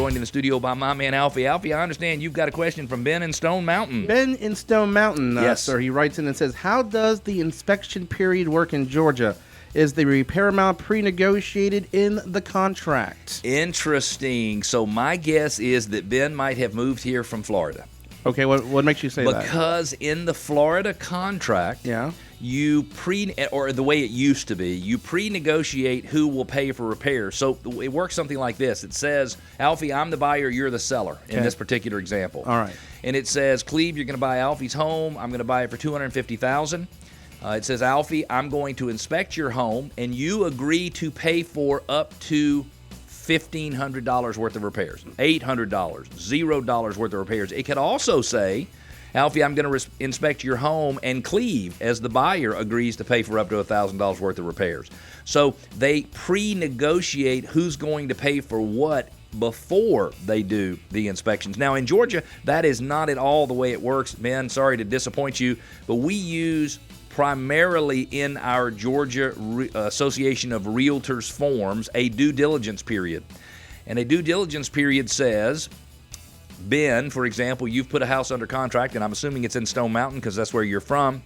joined in the studio by my man, Alfie. Alfie, I understand you've got a question from Ben in Stone Mountain. Ben in Stone Mountain, Yes. sir. He writes in and says, how does the inspection period work in Georgia? Is the repair amount pre-negotiated in the contract? Interesting. So my guess is that Ben might have moved here from Florida. Okay, what makes you say that? Because in the Florida contract, Yeah. or the way it used to be, you pre-negotiate who will pay for repairs. So it works something like this. It says, Alfie, I'm the buyer, you're the seller in this particular example. All right. And it says, Cleve, you're going to buy Alfie's home. I'm going to buy it for $250,000. It says, Alfie, I'm going to inspect your home, and you agree to pay for up to $1,500 worth of repairs, $800, $0 worth of repairs. It could also say, Alfie, I'm going to inspect your home, and Cleve, as the buyer, agrees to pay for up to $1,000 worth of repairs. So they pre-negotiate who's going to pay for what before they do the inspections. Now, in Georgia, that is not at all the way it works. Ben, sorry to disappoint you, but we use primarily in our Georgia Association of Realtors forms a due diligence period. And a due diligence period says, Ben, for example, you've put a house under contract, and I'm assuming it's in Stone Mountain because that's where you're from,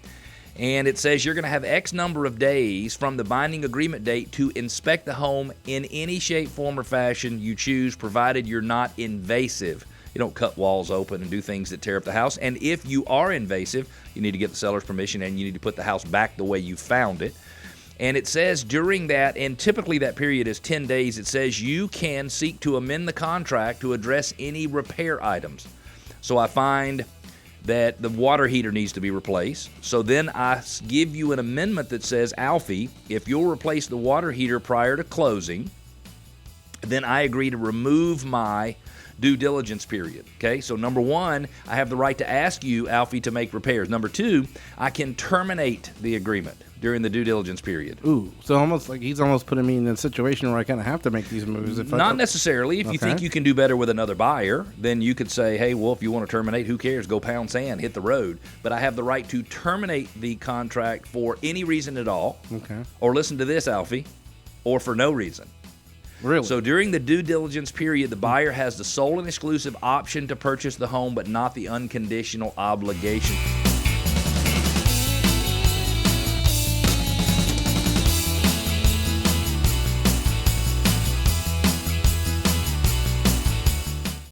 and it says you're going to have X number of days from the binding agreement date to inspect the home in any shape, form, or fashion you choose, provided you're not invasive. You don't cut walls open and do things that tear up the house. And if you are invasive, you need to get the seller's permission, and you need to put the house back the way you found it. And it says during that, and typically that period is 10 days, it says you can seek to amend the contract to address any repair items. So I find that the water heater needs to be replaced. So then I give you an amendment that says, Alfie, if you'll replace the water heater prior to closing, then I agree to remove my due diligence period. Okay, so number one, I have the right to ask you, Alfie, to make repairs. Number two, I can terminate the agreement during the due diligence period. Ooh, so almost like he's almost putting me in a situation where I kind of have to make these moves. Not necessarily. If you think you can do better with another buyer, then you could say, hey, well, if you want to terminate, who cares? Go pound sand, hit the road. But I have the right to terminate the contract for any reason at all. Okay. Or listen to this, Alfie, or for no reason. Really? So during the due diligence period, the buyer has the sole and exclusive option to purchase the home, but not the unconditional obligation.